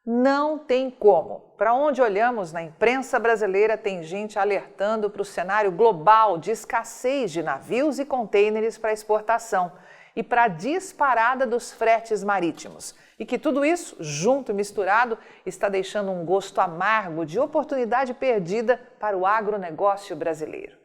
Não tem como. Para onde olhamos na imprensa brasileira, tem gente alertando para o cenário global de escassez de navios e contêineres para exportação e para a disparada dos fretes marítimos. E que tudo isso, junto e misturado, está deixando um gosto amargo de oportunidade perdida para o agronegócio brasileiro.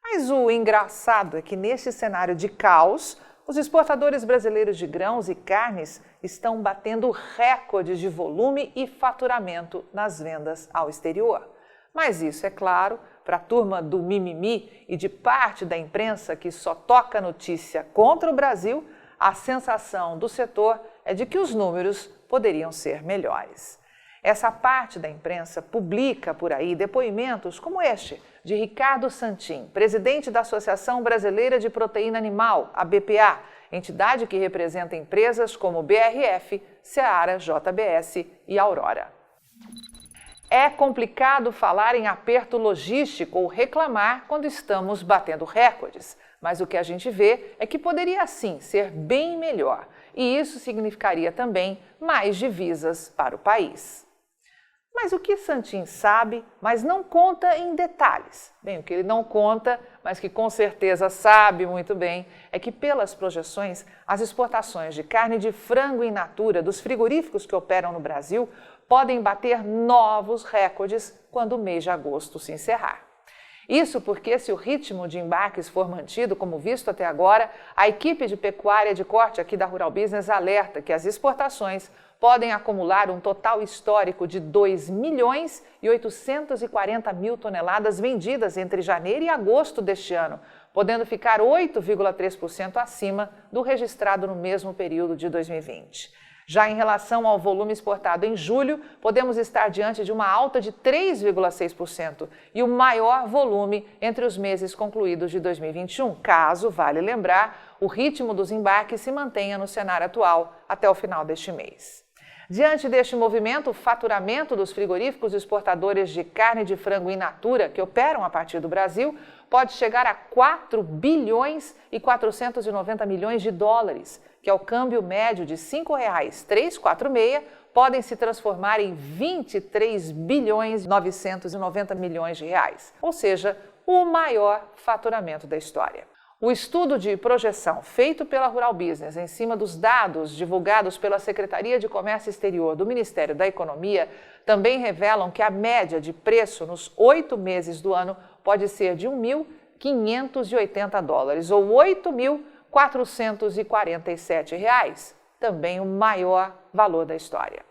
Mas o engraçado é que neste cenário de caos, os exportadores brasileiros de grãos e carnes estão batendo recordes de volume e faturamento nas vendas ao exterior. Mas isso, é claro, para a turma do mimimi e de parte da imprensa que só toca notícia contra o Brasil, a sensação do setor é de que os números poderiam ser melhores. Essa parte da imprensa publica por aí depoimentos como este, de Ricardo Santin, presidente da Associação Brasileira de Proteína Animal, a BPA, entidade que representa empresas como BRF, Seara, JBS e Aurora. É complicado falar em aperto logístico ou reclamar quando estamos batendo recordes, mas o que a gente vê é que poderia sim ser bem melhor, e isso significaria também mais divisas para o país. Mas o que Santin sabe, mas não conta em detalhes? Bem, o que ele não conta, mas que com certeza sabe muito bem, é que pelas projeções, as exportações de carne de frango in natura dos frigoríficos que operam no Brasil podem bater novos recordes quando o mês de agosto se encerrar. Isso porque, se o ritmo de embarques for mantido como visto até agora, a equipe de pecuária de corte aqui da Rural Business alerta que as exportações podem acumular um total histórico de 2.840.000 toneladas vendidas entre janeiro e agosto deste ano, podendo ficar 8,3% acima do registrado no mesmo período de 2020. Já em relação ao volume exportado em julho, podemos estar diante de uma alta de 3,6% e o maior volume entre os meses concluídos de 2021, caso, vale lembrar, o ritmo dos embarques se mantenha no cenário atual até o final deste mês. Diante deste movimento, o faturamento dos frigoríficos exportadores de carne de frango in natura, que operam a partir do Brasil, pode chegar a 4 bilhões e 490 milhões de dólares, que é o câmbio médio de R$ 5,346, podem se transformar em 23 bilhões e 990 milhões de reais, ou seja, o maior faturamento da história. O estudo de projeção feito pela Rural Business em cima dos dados divulgados pela Secretaria de Comércio Exterior do Ministério da Economia também revelam que a média de preço nos 8 meses do ano pode ser de $1.580 ou R$ 8.447, também o maior valor da história.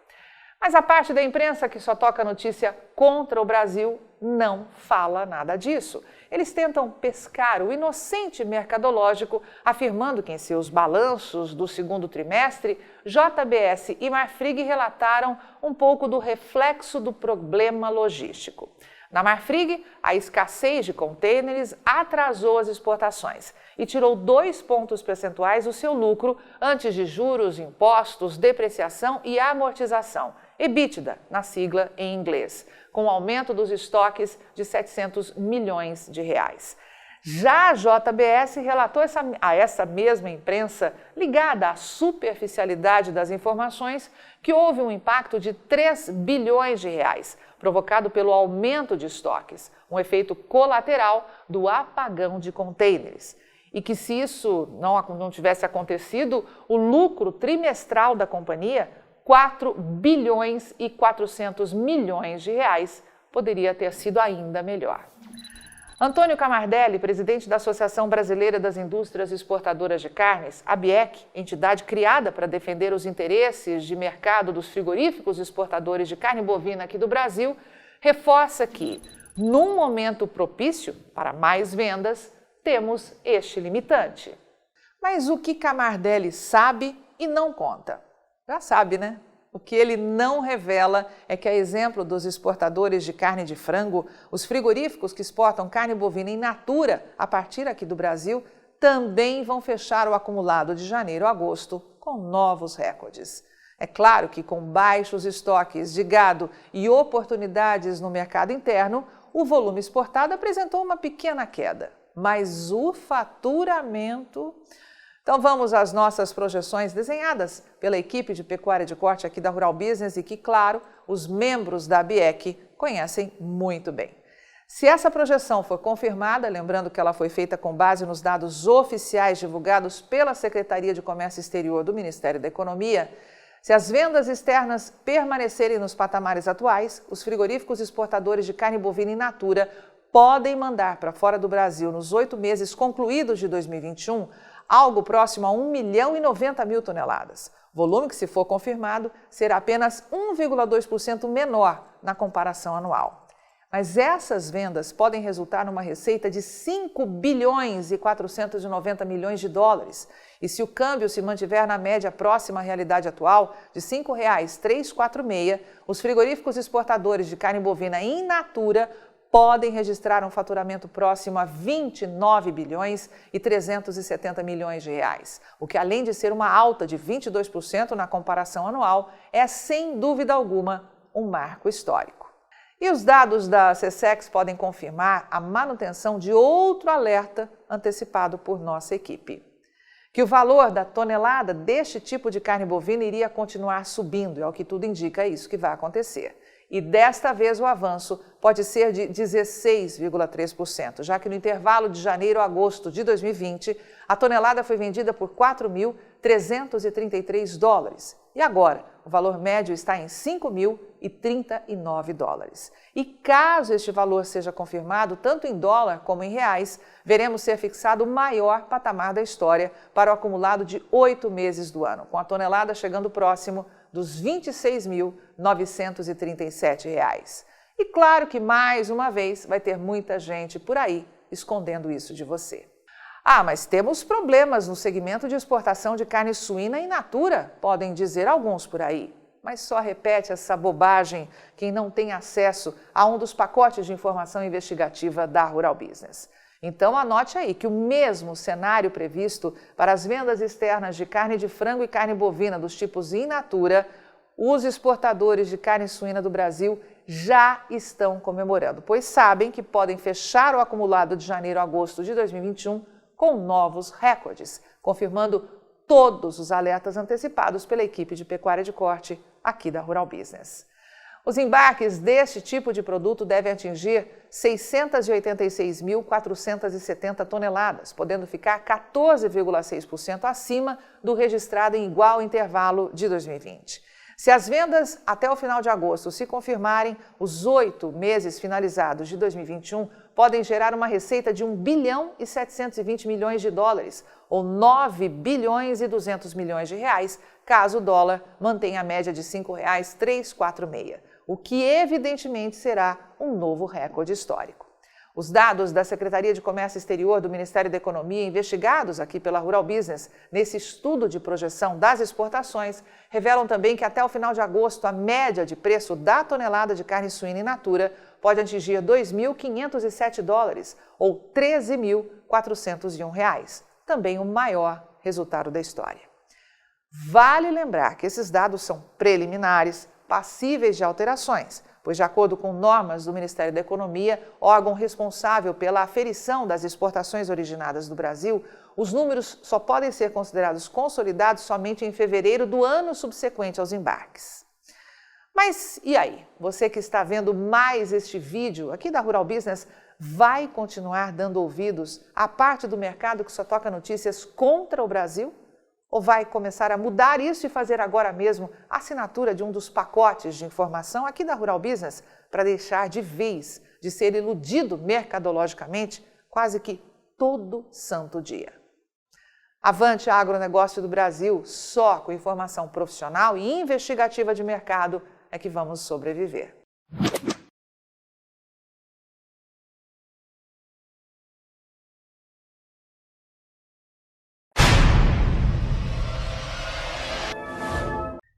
Mas a parte da imprensa que só toca notícia contra o Brasil não fala nada disso. Eles tentam pescar o inocente mercadológico, afirmando que em seus balanços do segundo trimestre, JBS e Marfrig relataram um pouco do reflexo do problema logístico. Na Marfrig, a escassez de contêineres atrasou as exportações e tirou 2 pontos percentuais do seu lucro antes de juros, impostos, depreciação e amortização, EBITDA, na sigla em inglês, com o aumento dos estoques de 700 milhões de reais. Já a JBS relatou a essa mesma imprensa, ligada à superficialidade das informações, que houve um impacto de 3 bilhões de reais, provocado pelo aumento de estoques, um efeito colateral do apagão de contêineres. E que se isso não tivesse acontecido, o lucro trimestral da companhia, 4 bilhões e 400 milhões de reais, poderia ter sido ainda melhor. Antônio Camardelli, presidente da Associação Brasileira das Indústrias Exportadoras de Carnes, ABIEC, entidade criada para defender os interesses de mercado dos frigoríficos exportadores de carne bovina aqui do Brasil, reforça que, num momento propício para mais vendas, temos este limitante. Mas o que Camardelli sabe e não conta? Já sabe, né? O que ele não revela é que, a exemplo dos exportadores de carne de frango, os frigoríficos que exportam carne bovina in natura a partir aqui do Brasil também vão fechar o acumulado de janeiro a agosto com novos recordes. É claro que, com baixos estoques de gado e oportunidades no mercado interno, o volume exportado apresentou uma pequena queda, mas o faturamento Então vamos às nossas projeções desenhadas pela equipe de pecuária de corte aqui da Rural Business e que, claro, os membros da ABIEC conhecem muito bem. Se essa projeção for confirmada, lembrando que ela foi feita com base nos dados oficiais divulgados pela Secretaria de Comércio Exterior do Ministério da Economia, se as vendas externas permanecerem nos patamares atuais, os frigoríficos exportadores de carne bovina in natura podem mandar para fora do Brasil, nos 8 meses concluídos de 2021, algo próximo a 1.090.000 toneladas. Volume que, se for confirmado, será apenas 1,2% menor na comparação anual. Mas essas vendas podem resultar numa receita de 5 bilhões e 490 milhões de dólares. E se o câmbio se mantiver na média próxima à realidade atual, de R$ 5,346, os frigoríficos exportadores de carne bovina in natura podem registrar um faturamento próximo a 29 bilhões e 370 milhões de reais, o que, além de ser uma alta de 22% na comparação anual, é, sem dúvida alguma, um marco histórico. E os dados da SECEX podem confirmar a manutenção de outro alerta antecipado por nossa equipe: que o valor da tonelada deste tipo de carne bovina iria continuar subindo, e ao que tudo indica é isso que vai acontecer. E desta vez o avanço pode ser de 16,3%, já que no intervalo de janeiro a agosto de 2020, a tonelada foi vendida por 4.333 dólares. E agora, o valor médio está em 5.039 dólares. E caso este valor seja confirmado, tanto em dólar como em reais, veremos ser fixado o maior patamar da história para o acumulado de 8 meses do ano, com a tonelada chegando próximo dos R$ 26.937. E claro que, mais uma vez, vai ter muita gente por aí escondendo isso de você. Ah, mas temos problemas no segmento de exportação de carne suína in natura, podem dizer alguns por aí. Mas só repete essa bobagem quem não tem acesso a um dos pacotes de informação investigativa da Rural Business. Então anote aí que o mesmo cenário previsto para as vendas externas de carne de frango e carne bovina dos tipos in natura, os exportadores de carne suína do Brasil já estão comemorando, pois sabem que podem fechar o acumulado de janeiro a agosto de 2021 com novos recordes, confirmando todos os alertas antecipados pela equipe de pecuária de corte aqui da Rural Business. Os embarques deste tipo de produto devem atingir 686.470 toneladas, podendo ficar 14,6% acima do registrado em igual intervalo de 2020. Se as vendas até o final de agosto se confirmarem, os 8 meses finalizados de 2021 podem gerar uma receita de 1 bilhão e 720 milhões de dólares, ou 9 bilhões e 200 milhões de reais, caso o dólar mantenha a média de R$ 5,346, o que evidentemente será um novo recorde histórico. Os dados da Secretaria de Comércio Exterior do Ministério da Economia, investigados aqui pela Rural Business nesse estudo de projeção das exportações, revelam também que até o final de agosto a média de preço da tonelada de carne suína in natura pode atingir R$ 2.507 dólares, ou R$ 13.401 reais, também o maior resultado da história. Vale lembrar que esses dados são preliminares, passíveis de alterações, pois, de acordo com normas do Ministério da Economia, órgão responsável pela aferição das exportações originadas do Brasil, os números só podem ser considerados consolidados somente em fevereiro do ano subsequente aos embarques. Mas e aí? Você que está vendo mais este vídeo aqui da Rural Business vai continuar dando ouvidos à parte do mercado que só toca notícias contra o Brasil? Ou vai começar a mudar isso e fazer agora mesmo a assinatura de um dos pacotes de informação aqui da Rural Business para deixar de vez de ser iludido mercadologicamente quase que todo santo dia? Avante agronegócio do Brasil, só com informação profissional e investigativa de mercado é que vamos sobreviver.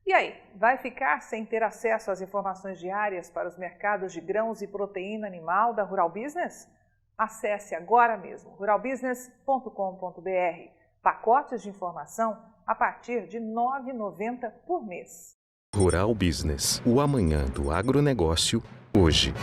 E aí, vai ficar sem ter acesso às informações diárias para os mercados de grãos e proteína animal da Rural Business? Acesse agora mesmo ruralbusiness.com.br. Pacotes de informação a partir de R$ 9,90 por mês. Rural Business, o amanhã do agronegócio, hoje.